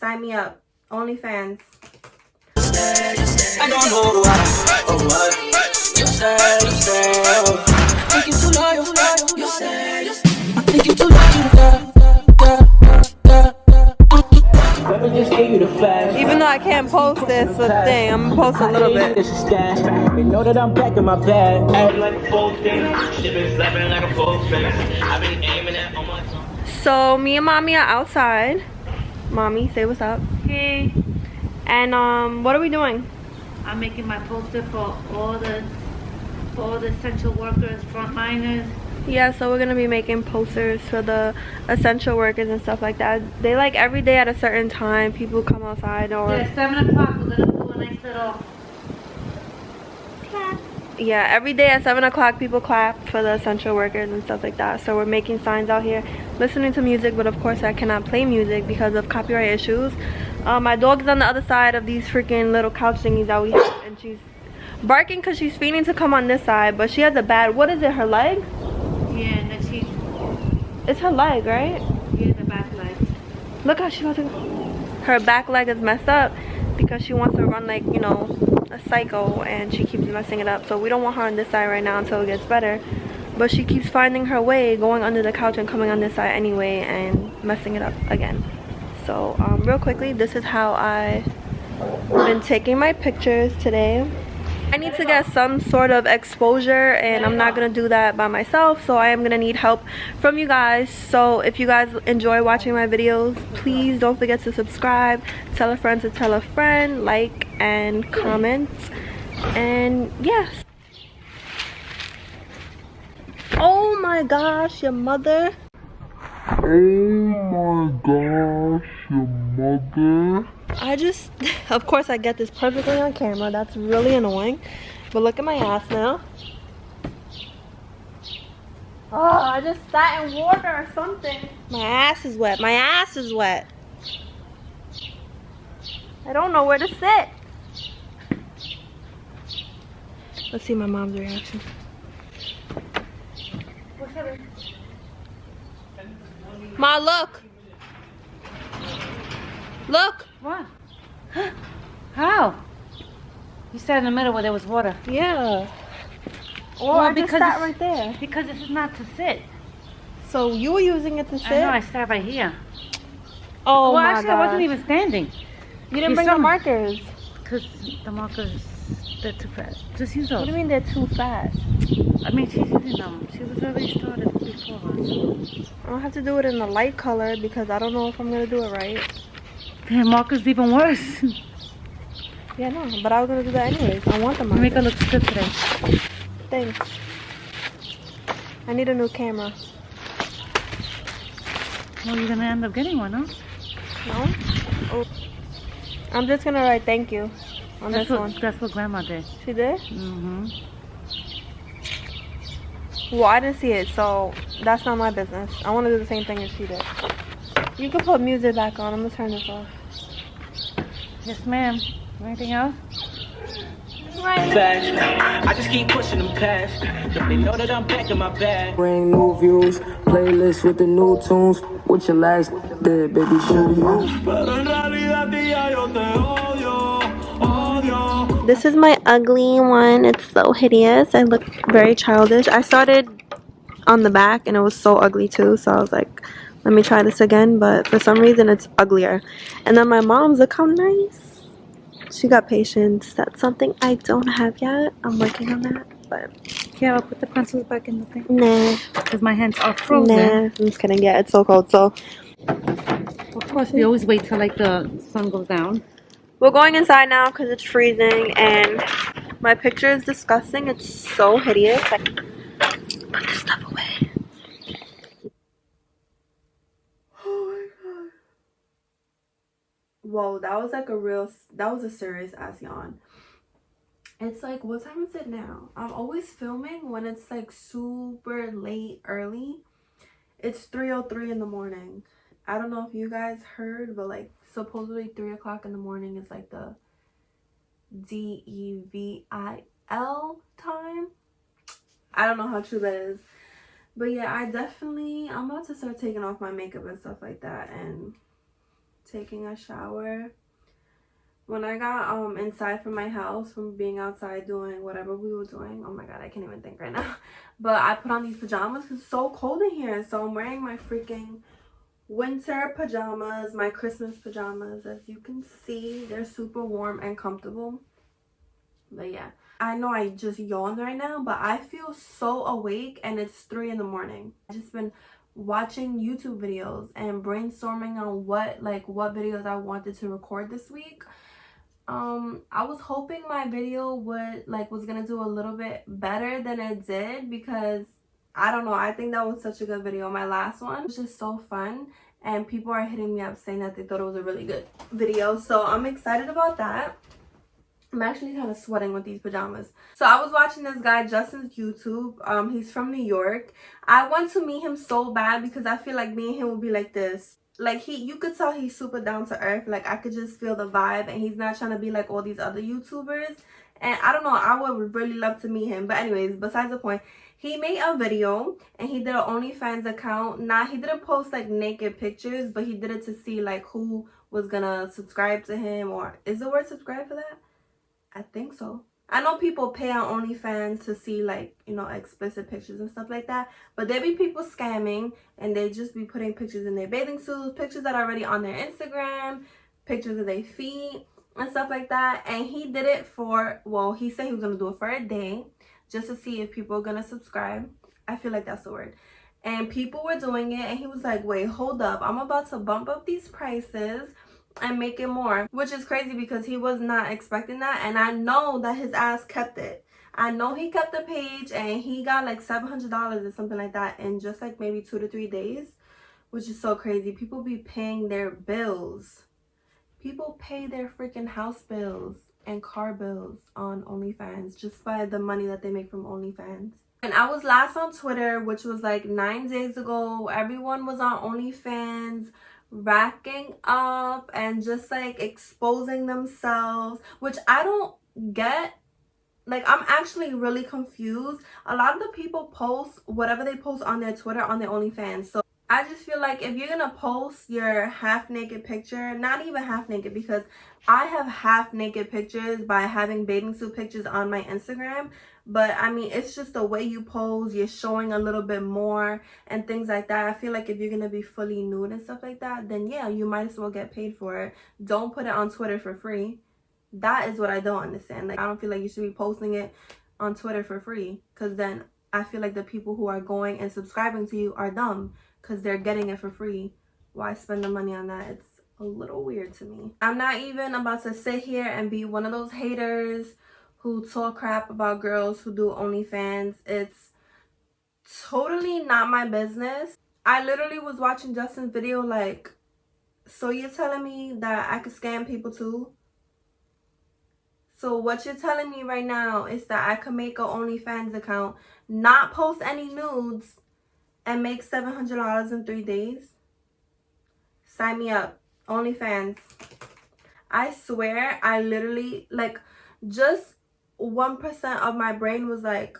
Sign me up. OnlyFans. I don't know why or what you say, oh. I think you too loyal, you say, I think you too loyal, Let me just give you the flash. Even though I can't post this thing, I'm gonna post a little bit. This is stash. They know that I'm back in my bag. Like a full thing, shit been slapping like a full face. I've been aiming at on my tongue. So me and mommy are outside. Mommy, say what's up. Hey, And what are we doing? I'm making my poster for all the essential workers, frontliners. Yeah, so we're gonna be making posters for the essential workers and stuff like that. They like every day at a certain time, people come outside or Yeah, 7 o'clock, we're gonna do a nice little clap. yeah, every day at 7 o'clock people clap for the essential workers and stuff like that. So we're making signs out here, listening to music, but of course I cannot play music because of copyright issues. My dog's on the other side of these freaking little couch thingies that we have, and she's barking because she's feigning to come on this side, but she has a bad, what is it, her leg? Yeah, and then she, It's her leg, right? yeah, the back leg. Look how she wants to, her back leg is messed up because she wants to run like, you know, a cycle, and she keeps messing it up. So we don't want her on this side right now until it gets better, but she keeps finding her way, going under the couch and coming on this side anyway and messing it up again. So real quickly, this is how I've been taking my pictures today. I need to get some sort of exposure, and I'm not gonna do that by myself, so I am gonna need help from you guys. So if you guys enjoy watching my videos, please don't forget to subscribe, tell a friend to tell a friend, like and comment, and yes. Oh my gosh, your mother. Oh my gosh, your mother. I just, of course I get this perfectly on camera. That's really annoying. But look at my ass now. Oh, I just sat in water or something. My ass is wet. My ass is wet. I don't know where to sit. Let's see my mom's reaction. Ma, look. Look. What? How? You sat in the middle where there was water. Yeah. Or Well, I just because sat it's- right there. Because this is not to sit. So you were using it to sit? I know, I sat right here. Oh well, my actually, gosh. I wasn't even standing. You didn't You bring saw the me. markers. Because the markers, they're too fast. Just use What those. do you mean they're too fast? I mean, she's using them. She was already started before us. I don't have to do it in the light color because I don't know if I'm gonna do it right. The marker's even worse. Yeah, no, but I was gonna do that anyways. I want the You marker. make her look good today. Thanks. I need a new camera. Well, you're gonna end up getting one, huh? No? Oh. I'm just gonna write thank you on this one. That's what Grandma did. She did? Mm-hmm. Well, I didn't see it, so that's not my business. I want to do the same thing as she did. You can put music back on. I'm gonna turn this off. Yes, ma'am. Anything else? Flash. I just keep pushing them past. They know that I'm back in my bag. Bring new views, playlist with the new tunes. What your last did, baby, do you? This is my ugly one. It's so hideous. I look very childish. I started on the back and it was so ugly too, so I was like, let me try this again, but for some reason it's uglier. And then my mom's, look how nice. She got patience. That's something I don't have yet. I'm working on that, but Yeah, I'll put the pencils back in the thing. nah. Because my hands are frozen. Nah, I'm just kidding. Yeah, it's so cold. So Of course, we always wait till like the sun goes down. we're going inside now because it's freezing and my picture is disgusting. It's so hideous. Put this stuff away. Oh my god. Whoa, that was like that was a serious ass yawn. It's like, what time is it now? I'm always filming when it's like super late, early. It's 3:03 in the morning. I don't know if you guys heard, but like supposedly 3 o'clock in the morning is like the DEVIL time. I don't know how true that is, but yeah, I'm about to start taking off my makeup and stuff like that and taking a shower. When I got inside from my house from being outside doing whatever we were doing, oh my god, I can't even think right now. But I put on these pajamas because it's so cold in here. So I'm wearing my freaking winter pajamas, my Christmas pajamas. As you can see, they're super warm and comfortable. But yeah, I know I just yawned right now, but I feel so awake and it's 3 in the morning. I've just been watching YouTube videos and brainstorming on what videos I wanted to record this week. I was hoping my video was gonna do a little bit better than it did, because I don't know, I think that was such a good video. My last one was just so fun and people are hitting me up saying that they thought it was a really good video, so I'm excited about that. I'm actually kind of sweating with these pajamas. So I was watching this guy, Justin's YouTube. He's from New York. I want to meet him so bad because I feel like me and him would be like this. Like, you could tell he's super down to earth. Like, I could just feel the vibe, and he's not trying to be like all these other YouTubers. And I don't know, I would really love to meet him. But anyways, besides the point, he made a video and he did an OnlyFans account. Now, he didn't post like naked pictures, but he did it to see like who was gonna subscribe to him. Or is the word subscribe for that? I think so. I know people pay on OnlyFans to see like, you know, explicit pictures and stuff like that. But there be people scamming and they just be putting pictures in their bathing suits, pictures that are already on their Instagram, pictures of their feet and stuff like that. And he did it for, well, he said he was going to do it for a day just to see if people are going to subscribe. I feel like that's the word. And people were doing it and he was like, wait, hold up. I'm about to bump up these prices and make it more, which is crazy because he was not expecting that. And I know that his ass kept it. I know he kept the page and he got like $700 or something like that in just like maybe 2 to 3 days, which is so crazy. People be paying their bills. People pay their freaking house bills and car bills on OnlyFans just by the money that they make from OnlyFans. And I was last on Twitter, which was like 9 days ago. Everyone was on OnlyFans racking up and just like exposing themselves, which I don't get. Like, I'm actually really confused. A lot of the people post whatever they post on their Twitter on their OnlyFans. So I just feel like if you're gonna post your half naked picture, not even half naked, because I have half naked pictures by having bathing suit pictures on my Instagram. But I mean, it's just the way you pose, you're showing a little bit more and things like that. I feel like if you're gonna be fully nude and stuff like that, then yeah, you might as well get paid for it. Don't put it on Twitter for free. That is what I don't understand. Like, I don't feel like you should be posting it on Twitter for free, because then I feel like the people who are going and subscribing to you are dumb because they're getting it for free. Why spend the money on that? It's a little weird to me. I'm not even about to sit here and be one of those haters who talk crap about girls who do OnlyFans. It's totally not my business. I literally was watching Justin's video like, so you're telling me that I could scam people too? So what you're telling me right now is that I could make an OnlyFans account, not post any nudes, and make $700 in 3 days? Sign me up. OnlyFans. I swear, I literally, like, just 1% of my brain was like,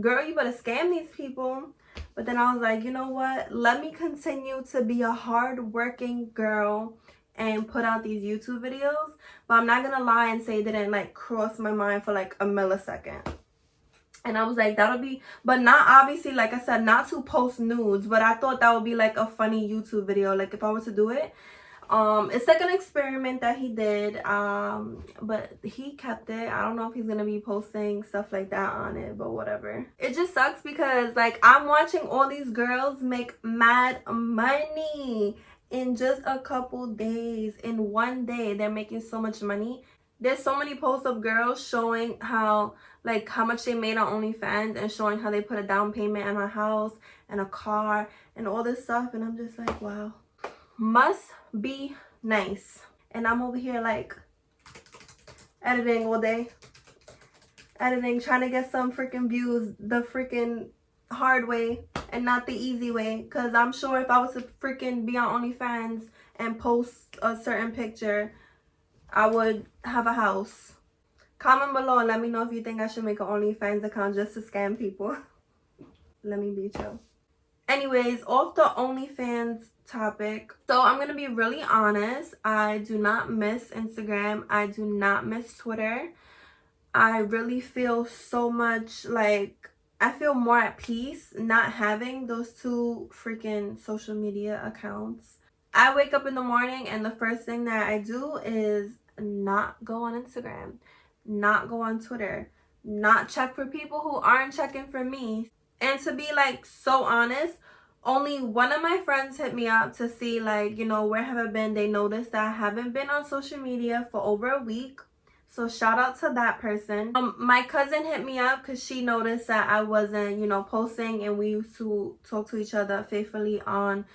girl, you better scam these people. But then I was like, you know what? Let me continue to be a hard-working girl and put out these YouTube videos. But I'm not gonna lie and say it didn't like cross my mind for like a millisecond. And I was like, that'll be, but not obviously, like I said, not to post nudes, but I thought that would be like a funny YouTube video, like if I were to do it. It's like an experiment that he did, but he kept it. I don't know if he's gonna be posting stuff like that on it, but whatever. It just sucks because like I'm watching all these girls make mad money in just a couple days. In 1 day, they're making so much money. There's so many posts of girls showing how much they made on OnlyFans and showing how they put a down payment on a house and a car and all this stuff, and I'm just like, wow, must be nice. And I'm over here like editing all day, editing, trying to get some freaking views the freaking hard way and not the easy way, because I'm sure if I was to freaking be on OnlyFans and post a certain picture, I would have a house. Comment below and let me know if you think I should make an OnlyFans account just to scam people. Let me be chill. Anyways, off the OnlyFans topic. So I'm gonna be really honest. I do not miss Instagram. I do not miss Twitter. I really feel so much like I feel more at peace not having those two freaking social media accounts. I wake up in the morning and the first thing that I do is not go on Instagram, not go on Twitter, not check for people who aren't checking for me. And to be like so honest, only one of my friends hit me up to see like, you know, where have I been? They noticed that I haven't been on social media for over a week. So shout out to that person. My cousin hit me up because she noticed that I wasn't, you know, posting, and we used to talk to each other faithfully on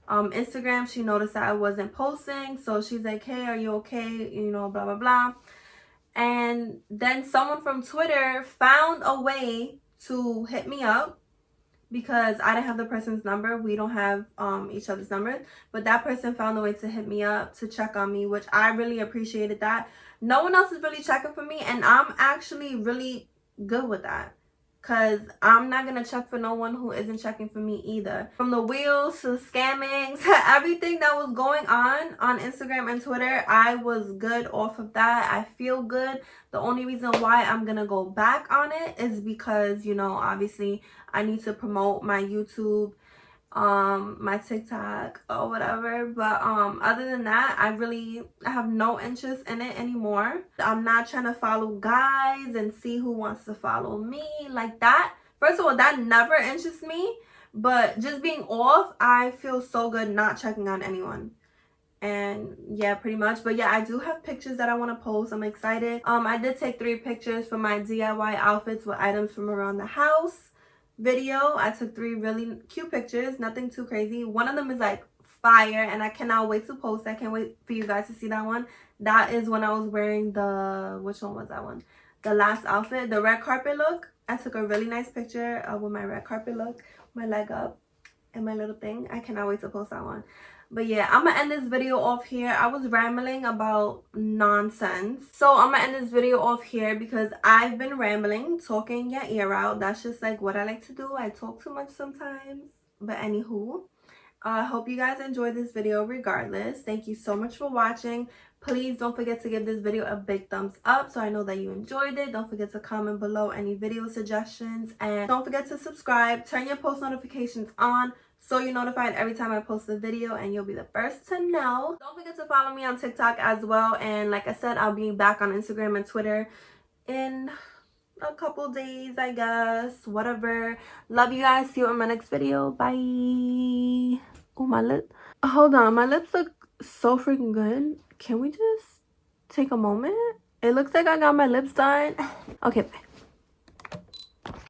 Instagram. She noticed that I wasn't posting, so she's like, hey, are you okay? You know, blah blah blah. And then someone from Twitter found a way to hit me up because I didn't have the person's number. We don't have each other's numbers, but that person found a way to hit me up to check on me, which I really appreciated that. No one else is really checking for me, and I'm actually really good with that because I'm not gonna check for no one who isn't checking for me either. From the wheels to scamming to everything that was going on Instagram and Twitter, I was good off of that. I feel good. The only reason why I'm gonna go back on it is because, you know, obviously I need to promote my YouTube, my TikTok or whatever. But other than that, I have no interest in it anymore. I'm not trying to follow guys and see who wants to follow me like that. First of all, that never interests me. But just being off, I feel so good not checking on anyone. And yeah, pretty much. But yeah, I do have pictures that I want to post. I'm excited. I did take 3 pictures for my DIY outfits with items from around the house video. I took 3 really cute pictures, nothing too crazy. One of them is like fire, and I cannot wait to post. I can't wait for you guys to see that one. That is when I was wearing the, which one was that one? The last outfit, the red carpet look. I took a really nice picture with my red carpet look, my leg up and my little thing. I cannot wait to post that one. But yeah, I'm gonna end this video off here. I was rambling about nonsense, so I'm gonna end this video off here because I've been rambling, talking your ear out. That's just like what I like to do. I talk too much sometimes. But anywho, I hope you guys enjoyed this video regardless. Thank you so much for watching. Please don't forget to give this video a big thumbs up so I know that you enjoyed it. Don't forget to comment below any video suggestions, and don't forget to subscribe. Turn your post notifications on so you're notified every time I post a video, and you'll be the first to know. Don't forget to follow me on TikTok as well. And like I said, I'll be back on Instagram and Twitter in a couple days, I guess. Whatever. Love you guys. See you in my next video. Bye. Oh, my lip. Hold on. My lips look so freaking good. Can we just take a moment? It looks like I got my lips done. Okay, bye.